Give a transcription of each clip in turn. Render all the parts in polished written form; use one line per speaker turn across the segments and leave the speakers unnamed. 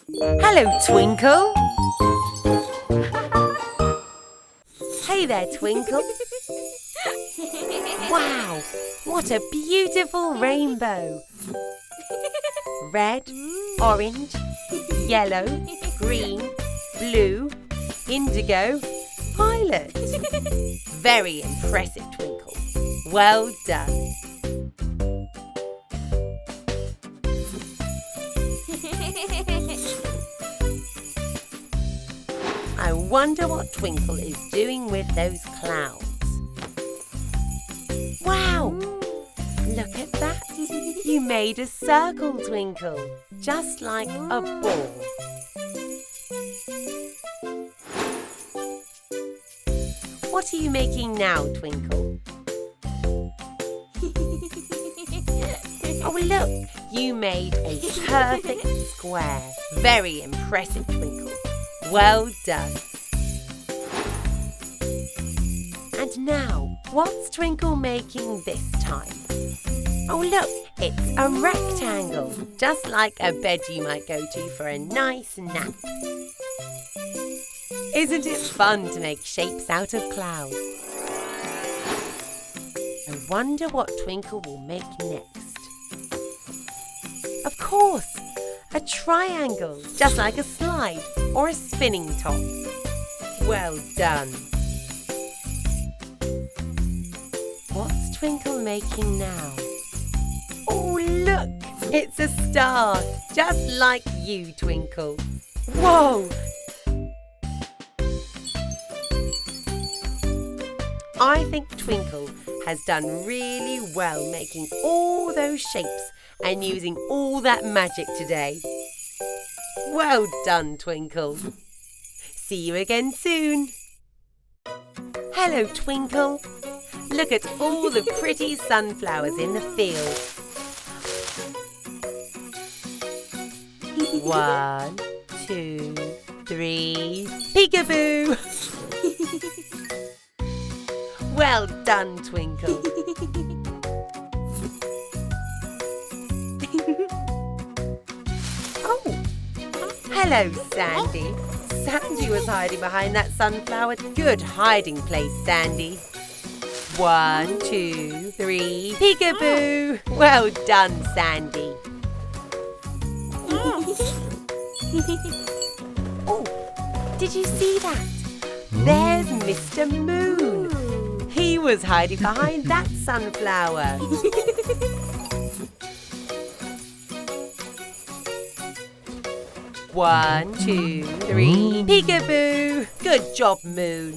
Hello, Twinkle. Hey there, Twinkle. Wow, what a beautiful rainbow. Red, orange, yellow, green, blue, indigo, violet. Very impressive, Twinkle. Well done. I wonder what Twinkle is doing with those clouds. Wow! Look at that! You made a circle, Twinkle, just like a ball. What are you making now, Twinkle? Oh, look! You made a perfect square. Very impressive, Twinkle. Well done. And now, what's Twinkle making this time? Oh look, it's a rectangle, just like a bed you might go to for a nice nap. Isn't it fun to make shapes out of clouds? I wonder what Twinkle will make next. Of course! A triangle, just like a slide or a spinning top. Well done. What's Twinkle making now? Oh, look! It's a star, just like you, Twinkle. Whoa! I think Twinkle has done really well making all those shapes and using all that magic today. Well done, Twinkle. See you again soon. Hello, Twinkle. Look at all the pretty sunflowers in the field. 1, 2, 3, Peekaboo! Well done, Twinkle. Hello, Sandy. Sandy was hiding behind that sunflower. Good hiding place, Sandy. 1, 2, 3, Peekaboo! Well done, Sandy. Oh, did you see that? There's Mr. Moon. He was hiding behind that sunflower. 1, 2, 3, Peekaboo! Good job, Moon.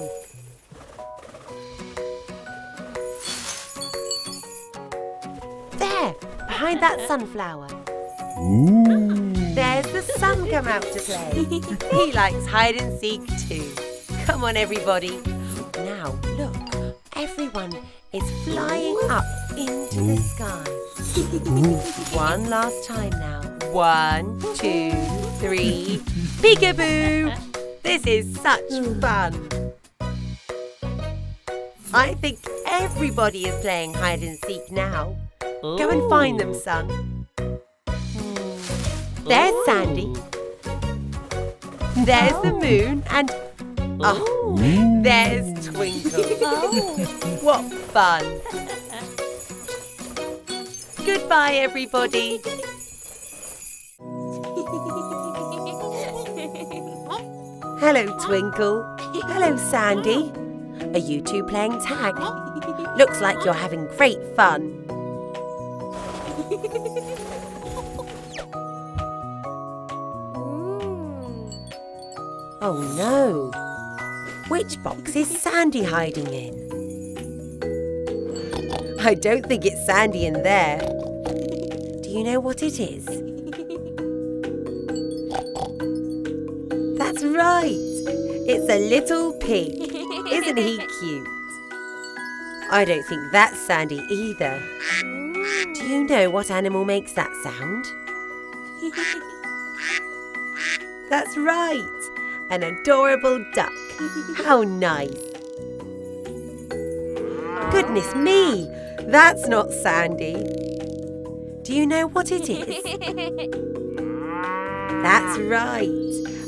There, behind that sunflower. There's the sun come out to play. He likes hide and seek too. Come on, everybody. Now, look, everyone is flying up into the sky. One last time now. 1, 2, 3, Peekaboo! This is such fun. I think everybody is playing hide and seek now. Go and find them, son. There's Sandy. There's the moon and there's Twinkle. What fun. Goodbye, everybody. Hello, Twinkle. Hello, Sandy. Are you two playing tag? Looks like you're having great fun. Oh no! Which box is Sandy hiding in? I don't think it's Sandy in there. Do you know what it is? That's right! It's a little pig. Isn't he cute? I don't think that's Sandy either. Do you know what animal makes that sound? That's right! An adorable duck. How nice! Goodness me! That's not Sandy. Do you know what it is? That's right,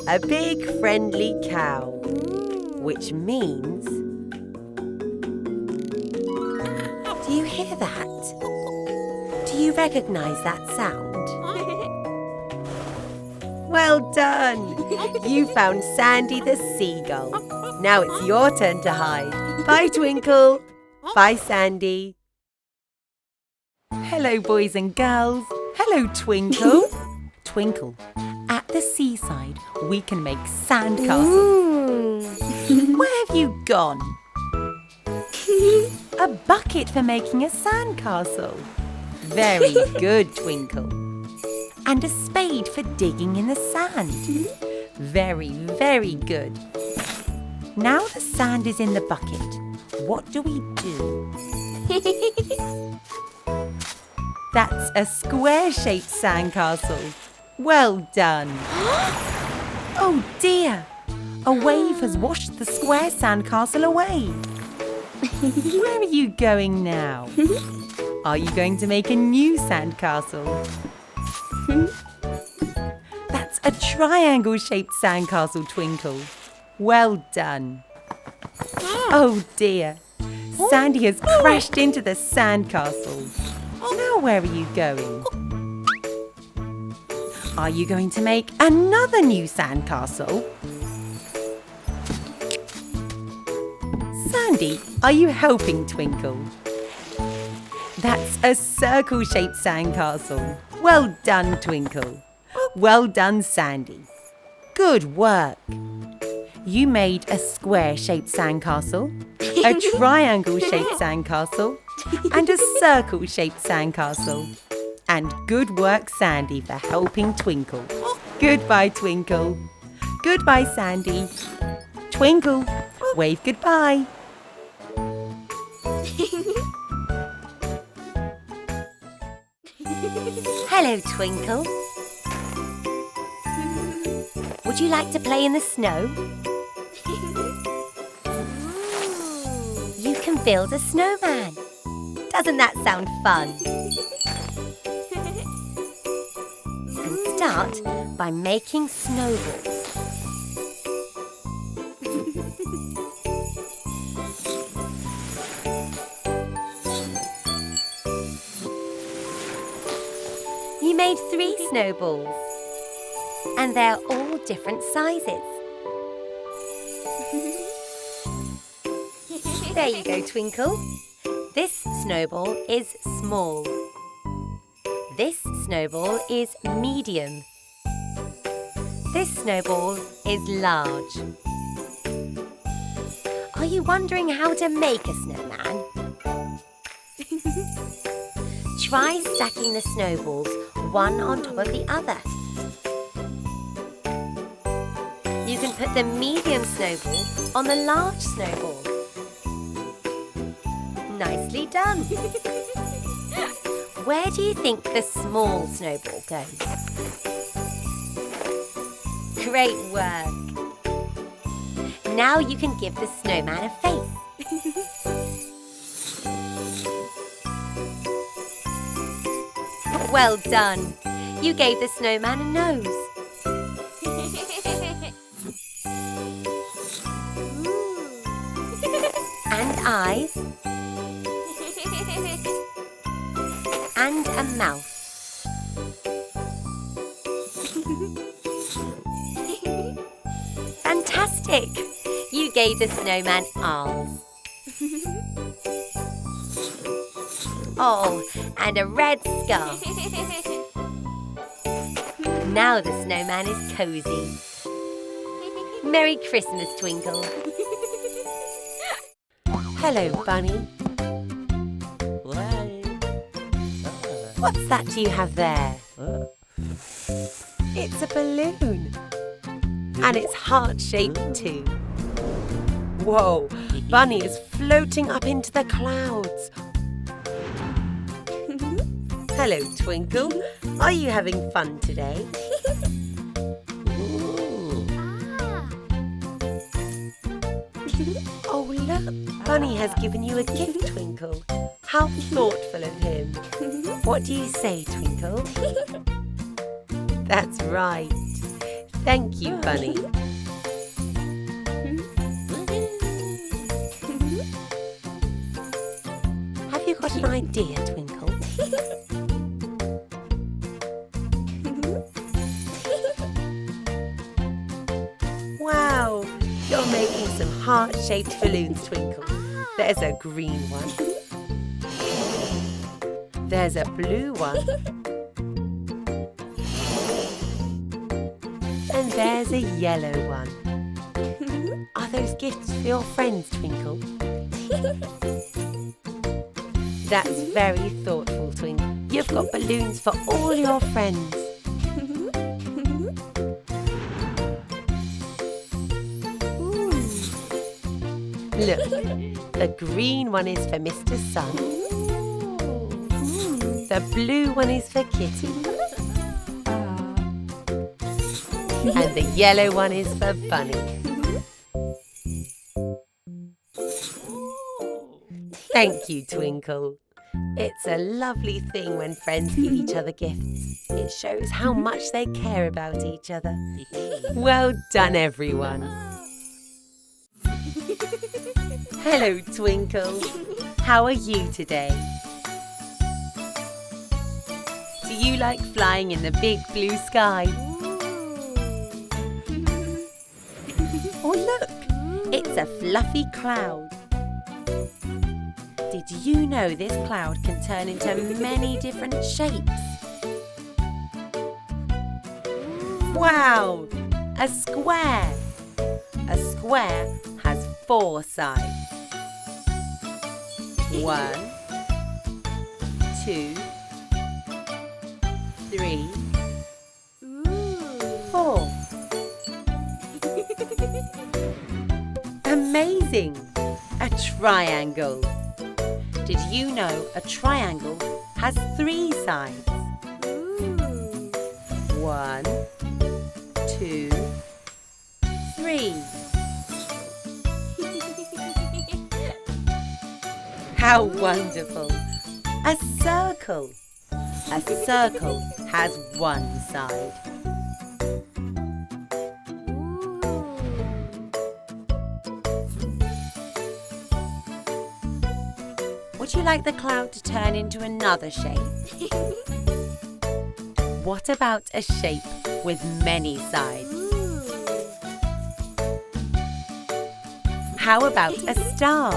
a big friendly cow, which means... Do you hear that? Do you recognise that sound? Well done! You found Sandy the seagull. Now it's your turn to hide. Bye, Twinkle. Bye, Sandy. Hello, boys and girls. Hello, Twinkle. Twinkle, at the seaside, we can make sandcastles. Where have you gone? A bucket for making a sandcastle. Very good, Twinkle. And a spade for digging in the sand. Very, very good. Now the sand is in the bucket. What do we do? That's a square-shaped sandcastle. Well done. Oh dear! A wave has washed the square sandcastle away. Where are you going now? Are you going to make a new sandcastle? That's a triangle-shaped sandcastle, Twinkle. Well done. Oh dear. Sandy has crashed into the sandcastle. Now where are you going? Are you going to make another new sandcastle? Sandy, are you helping Twinkle? That's a circle-shaped sandcastle. Well done, Twinkle. Well done, Sandy. Good work. You made a square-shaped sandcastle, a triangle-shaped sandcastle, and a circle-shaped sandcastle. And good work, Sandy, for helping Twinkle. Goodbye, Twinkle. Goodbye, Sandy. Twinkle, wave goodbye. Hello, Twinkle. Would you like to play in the snow? You can build a snowman. Doesn't that sound fun? And start by making snowballs. You made 3 snowballs, and they're all different sizes. There you go, Twinkle. This snowball is small. This snowball is medium. This snowball is large. Are you wondering how to make a snowman? Try stacking the snowballs one on top of the other. You can put the medium snowball on the large snowball. Nicely done. Where do you think the small snowball goes? Great work. Now you can give the snowman a face. Well done. You gave the snowman a nose. And eyes. And a mouth. Fantastic! You gave the snowman arms. Oh, and a red scarf. Now the snowman is cozy. Merry Christmas, Twinkle. Hello, Bunny. What's that you have there? It's a balloon. And it's heart-shaped too. Whoa, Bunny is floating up into the clouds. Hello, Twinkle. Are you having fun today? Oh, look. Bunny has given you a gift, Twinkle. How thoughtful of him. What do you say, Twinkle? That's right. Thank you, Bunny. Have you got an idea, Twinkle? Wow, you're making some heart-shaped balloons, Twinkle. There's a green one. There's a blue one. And there's a yellow one. Are those gifts for your friends, Twinkle? That's very thoughtful, Twinkle. You've got balloons for all your friends. Look, the green one is for Mr. Sun. The blue one is for Kitty. And the yellow one is for Bunny. Thank you, Twinkle. It's a lovely thing when friends give each other gifts. It shows how much they care about each other. Well done, everyone. Hello, Twinkle. How are you today? Do you like flying in the big blue sky? Oh, look! It's a fluffy cloud. Did you know this cloud can turn into many different shapes? Wow! A square! A square has 4 sides. 1, 2, 3, 4. Amazing! A triangle. Did you know a triangle has 3 sides? 1, 2, 3. How wonderful! A circle. A circle has 1 side. Would you like the cloud to turn into another shape? What about a shape with many sides? How about a star?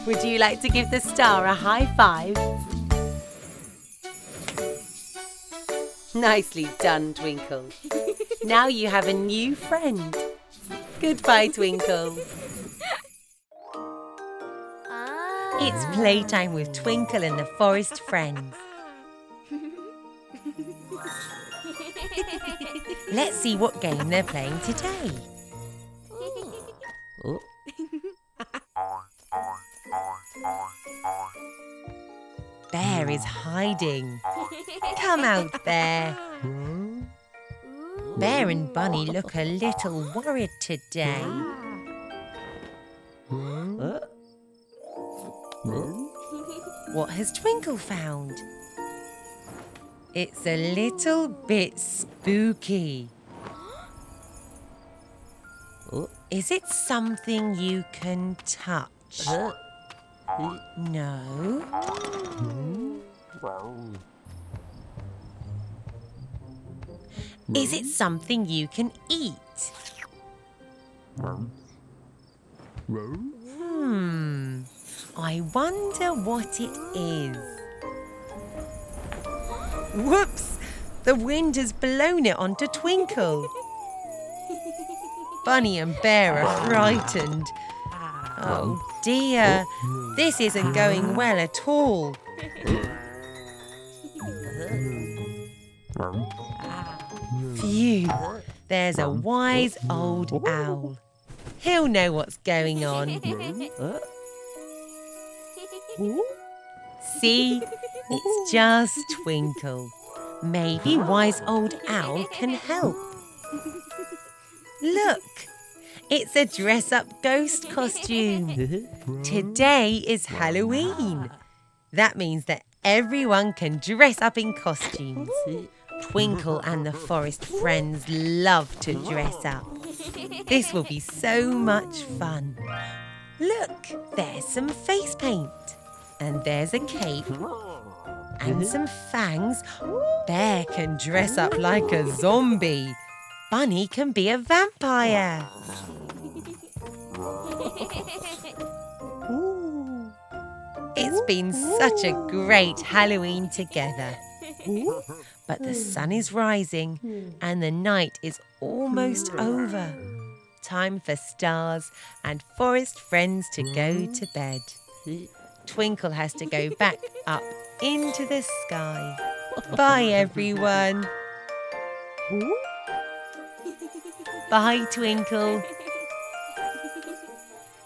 Would you like to give the star a high five? Nicely done, Twinkle. Now you have a new friend. Goodbye, Twinkle. It's playtime with Twinkle and the forest friends. Let's see what game they're playing today. Oh. Bear is hiding. Come out, Bear. Bear and Bunny look a little worried today. What has Twinkle found? It's a little bit spooky. Is it something you can touch? No. Is it something you can eat? I wonder what it is. Whoops! The wind has blown it onto Twinkle. Bunny and Bear are frightened. Oh dear, this isn't going well at all. Phew, there's a wise old owl. He'll know what's going on. See, it's just Twinkle. Maybe wise old owl can help. Look, it's a dress-up ghost costume. Today is Halloween. That means that everyone can dress up in costumes. Twinkle and the forest friends love to dress up. This will be so much fun. Look, there's some face paint. And there's a cape. And some fangs. Bear can dress up like a zombie. Bunny can be a vampire. Ooh. It's been such a great Halloween together. But the sun is rising and the night is almost over. Time for stars and forest friends to go to bed. Twinkle has to go back up into the sky. Bye, everyone. Bye, Twinkle.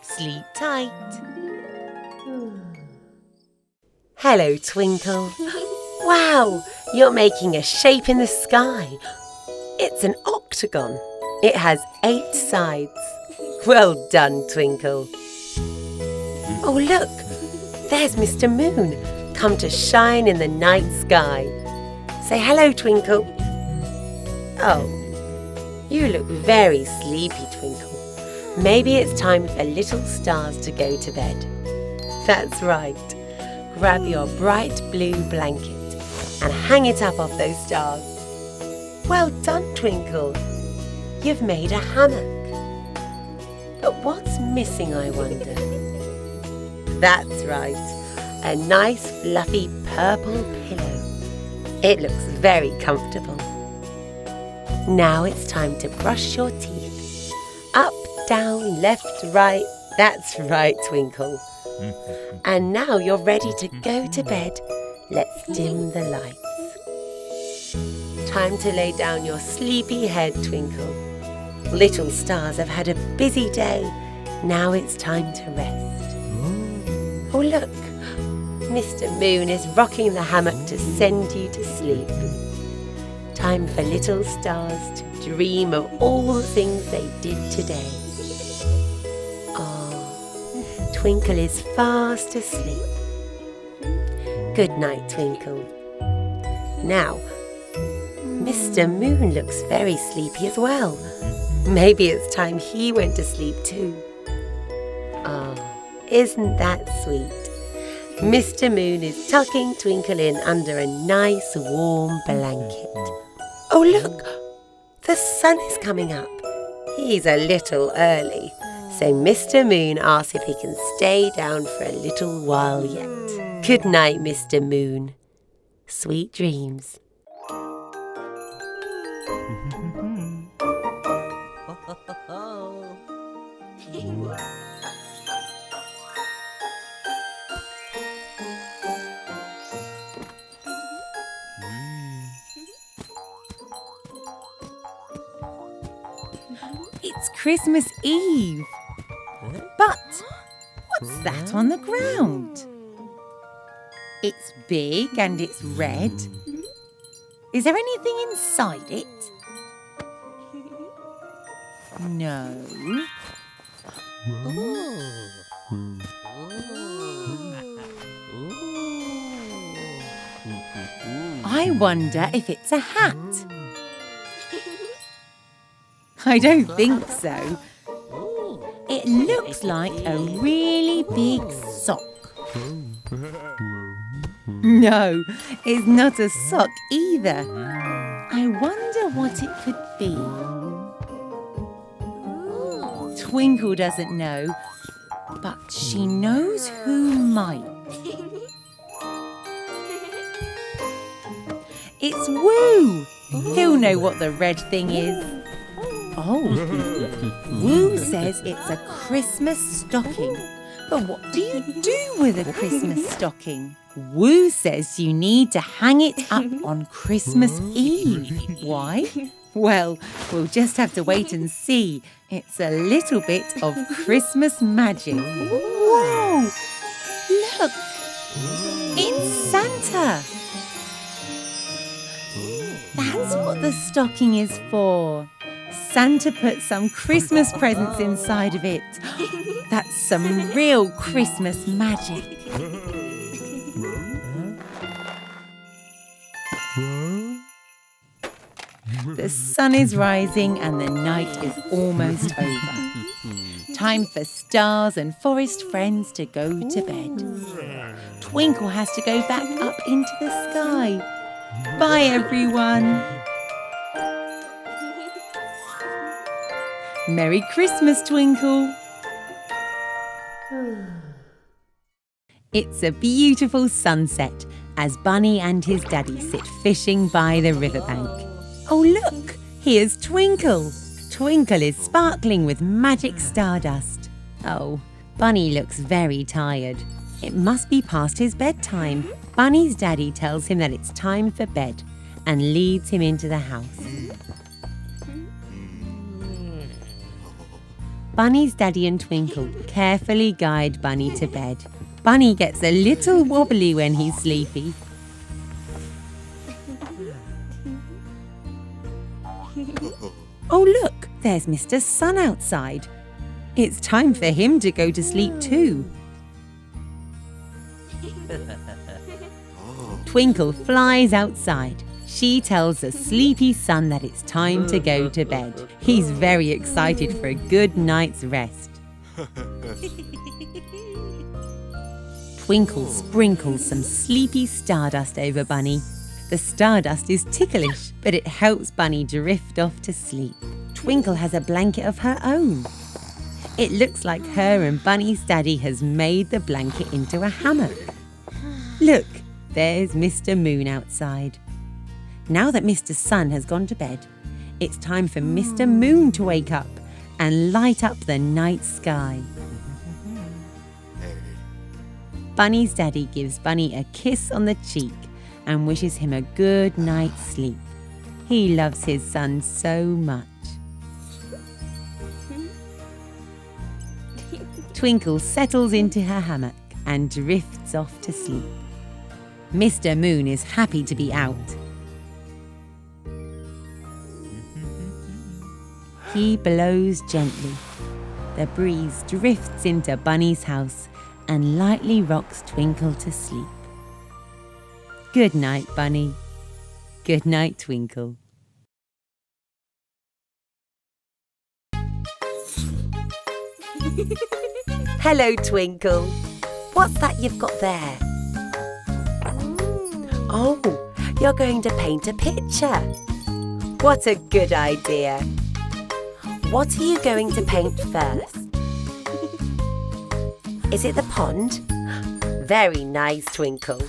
Sleep tight. Hello, Twinkle. Wow, you're making a shape in the sky. It's an octagon. It has 8 sides. Well done, Twinkle. Oh, look, there's Mr. Moon, come to shine in the night sky. Say hello, Twinkle. Oh, you look very sleepy, Twinkle. Maybe it's time for little stars to go to bed. That's right. Grab your bright blue blanket and hang it up off those stars. Well done, Twinkle. You've made a hammock. But what's missing, I wonder? That's right, a nice fluffy purple pillow. It looks very comfortable. Now it's time to brush your teeth. Up, down, left, right. That's right, Twinkle. And now you're ready to go to bed. Let's dim the lights. Time to lay down your sleepy head, Twinkle. Little stars have had a busy day. Now it's time to rest. Oh, look, Mr. Moon is rocking the hammock to send you to sleep. Time for little stars to dream of all the things they did today. Oh, Twinkle is fast asleep. Good night, Twinkle. Now, Mr. Moon looks very sleepy as well. Maybe it's time he went to sleep too. Oh, isn't that sweet? Mr. Moon is tucking Twinkle in under a nice warm blanket. Oh, look! The sun is coming up. He's a little early, so Mr. Moon asks if he can stay down for a little while yet. Good night, Mr. Moon. Sweet dreams.
It's Christmas Eve. But what's that on the ground? It's big and it's red. Is there anything inside it? No. I wonder if it's a hat. I don't think so. It looks like a really big sock. No, it's not a sock either. I wonder what it could be. Twinkle doesn't know, but she knows who might. It's Woo! He'll know what the red thing is. Oh, Woo says it's a Christmas stocking. But what do you do with a Christmas stocking? Woo says you need to hang it up on Christmas Eve. Why? Well, we'll just have to wait and see. It's a little bit of Christmas magic. Whoa! Look! It's Santa! That's what the stocking is for. Santa put some Christmas presents inside of it. That's some real Christmas magic. The sun is rising and the night is almost over. Time for stars and forest friends to go to bed. Twinkle has to go back up into the sky. Bye, everyone. Merry Christmas, Twinkle. It's a beautiful sunset as Bunny and his daddy sit fishing by the riverbank. Oh, look, here's Twinkle. Twinkle is sparkling with magic stardust. Oh, Bunny looks very tired. It must be past his bedtime. Bunny's daddy tells him that it's time for bed and leads him into the house. Bunny's daddy and Twinkle carefully guide Bunny to bed. Bunny gets a little wobbly when he's sleepy. Oh, look, there's Mr. Sun outside. It's time for him to go to sleep too. Twinkle flies outside. She tells the sleepy sun that it's time to go to bed. He's very excited for a good night's rest. Twinkle sprinkles some sleepy stardust over Bunny. The stardust is ticklish, but it helps Bunny drift off to sleep. Twinkle has a blanket of her own. It looks like her and Bunny's daddy has made the blanket into a hammock. Look, there's Mr. Moon outside. Now that Mr. Sun has gone to bed, it's time for Mr. Moon to wake up and light up the night sky. Bunny's daddy gives Bunny a kiss on the cheek and wishes him a good night's sleep. He loves his son so much. Twinkle settles into her hammock and drifts off to sleep. Mr. Moon is happy to be out. He blows gently. The breeze drifts into Bunny's house and lightly rocks Twinkle to sleep. Good night, Bunny. Good night, Twinkle.
Hello, Twinkle. What's that you've got there? Oh, you're going to paint a picture. What a good idea. What are you going to paint first? Is it the pond? Very nice, Twinkle.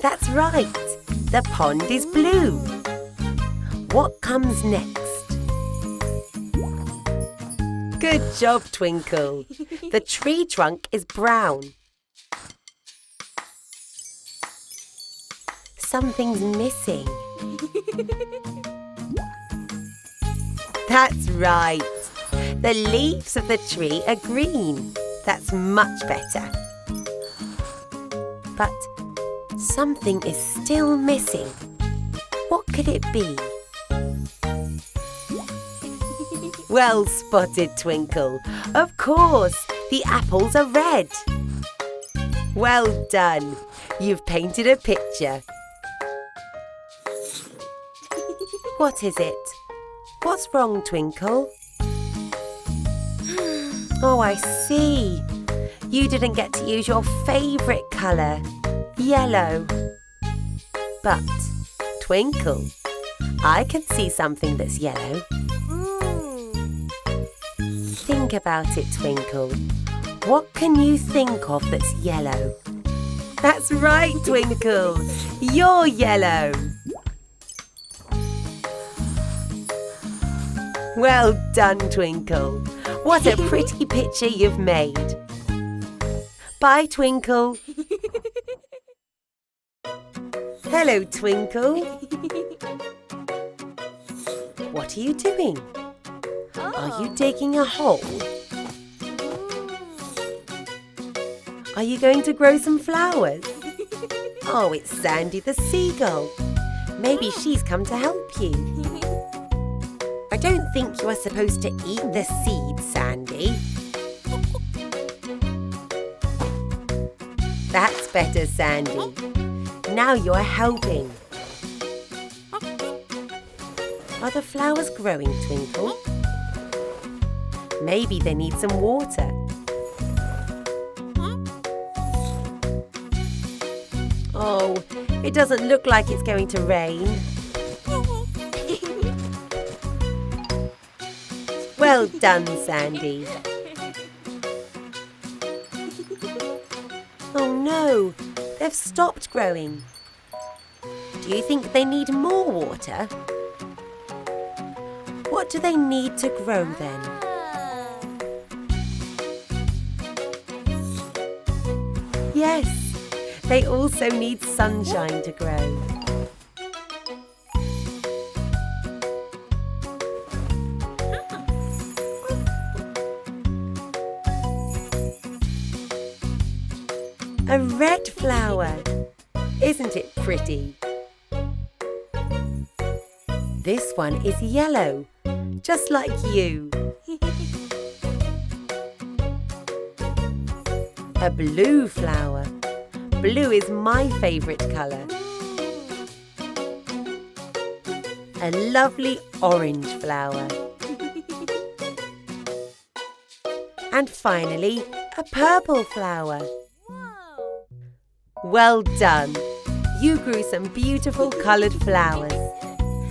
That's right. The pond is blue. What comes next? Good job, Twinkle. The tree trunk is brown. Something's missing. That's right. The leaves of the tree are green. That's much better. But something is still missing. What could it be? Well spotted, Twinkle. Of course, the apples are red. Well done. You've painted a picture. What is it? What's wrong, Twinkle? Oh, I see. You didn't get to use your favourite colour, yellow. But, Twinkle, I can see something that's yellow. Think about it, Twinkle. What can you think of that's yellow? That's right, Twinkle. You're yellow. Well done, Twinkle. What a pretty picture you've made. Bye, Twinkle. Hello, Twinkle. What are you doing? Are you digging a hole? Are you going to grow some flowers? Oh, it's Sandy the seagull. Maybe she's come to help you. I don't think you are supposed to eat the seeds, Sandy. That's better, Sandy. Now you're helping. Are the flowers growing, Twinkle? Maybe they need some water. Oh, it doesn't look like it's going to rain. Well done, Sandy. Oh no, they've stopped growing. Do you think they need more water? What do they need to grow then? Yes, they also need sunshine to grow. A red flower. Isn't it pretty? This one is yellow, just like you. A blue flower. Blue is my favourite colour. A lovely orange flower. And finally, a purple flower. Well done! You grew some beautiful coloured flowers.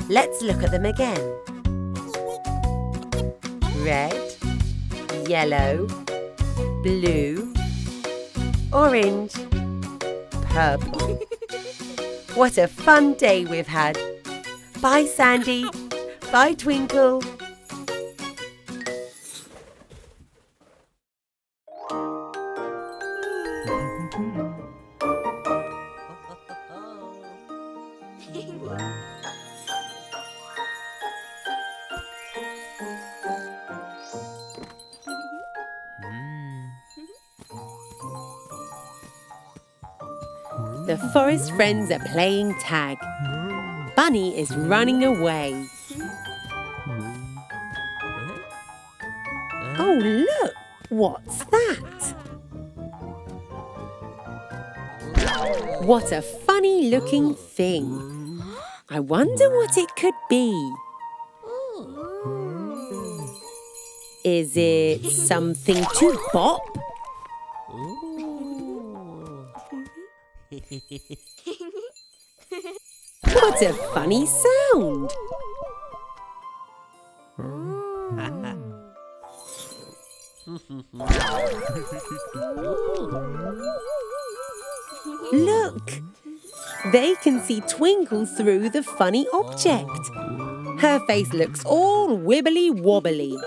Let's look at them again. Red, yellow, blue, orange, purple. What a fun day we've had. Bye, Sandy. Bye, Twinkle. The forest friends are playing tag. Bunny is running away. Oh, look! What's that? What a funny-looking thing. I wonder what it could be. Is it something to bop? What a funny sound! Look! They can see Twinkle through the funny object. Her face looks all wibbly-wobbly.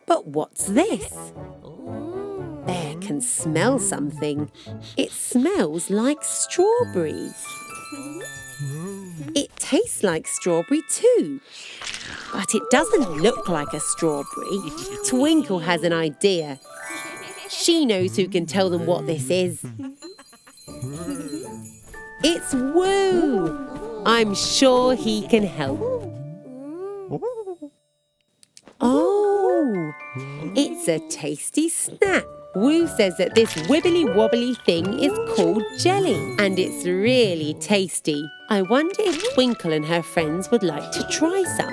But what's this? Bear can smell something. It smells like strawberries. It tastes like strawberry too. But it doesn't look like a strawberry. Twinkle has an idea. She knows who can tell them what this is. It's Woo! I'm sure he can help. Oh, it's a tasty snack. Woo says that this wibbly-wobbly thing is called jelly, and it's really tasty. I wonder if Twinkle and her friends would like to try some.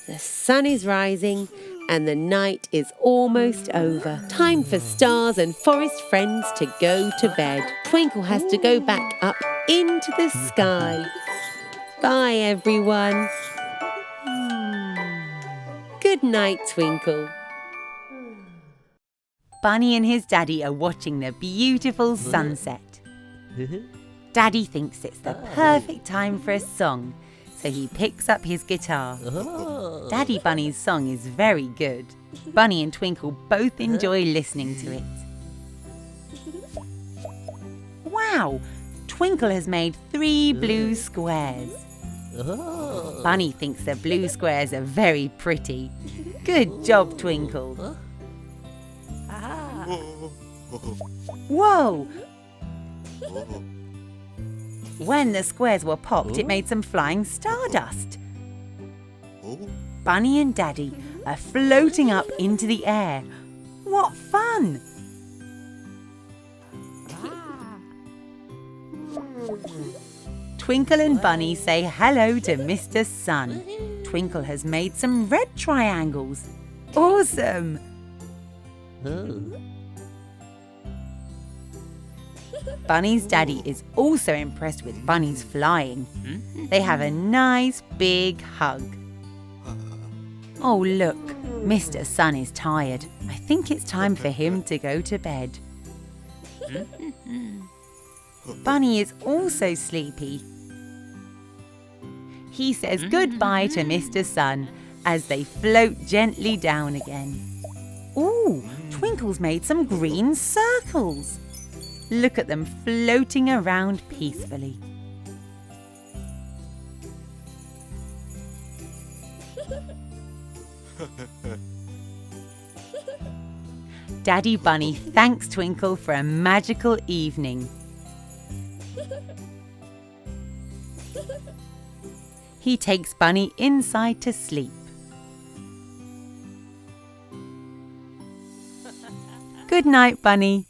The sun is rising, and the night is almost over. Time for stars and forest friends to go to bed. Twinkle has to go back up into the sky. Bye, everyone. Good night, Twinkle.
Bunny and his daddy are watching the beautiful sunset. Daddy thinks it's the perfect time for a song, so he picks up his guitar. Daddy Bunny's song is very good. Bunny and Twinkle both enjoy listening to it. Wow! Twinkle has made 3 blue squares. Bunny thinks the blue squares are very pretty. Good job, Twinkle. Whoa! When the squares were popped, it made some flying stardust. Bunny and Daddy are floating up into the air. What fun! Twinkle and Bunny say hello to Mr. Sun. Twinkle has made some red triangles. Awesome! Bunny's daddy is also impressed with Bunny's flying. They have a nice big hug. Oh look, Mr. Sun is tired. I think it's time for him to go to bed. Bunny is also sleepy. He says goodbye to Mr. Sun as they float gently down again. Ooh, Twinkle's made some green circles. Look at them floating around peacefully. Daddy Bunny thanks Twinkle for a magical evening. He takes Bunny inside to sleep. Good night, Bunny.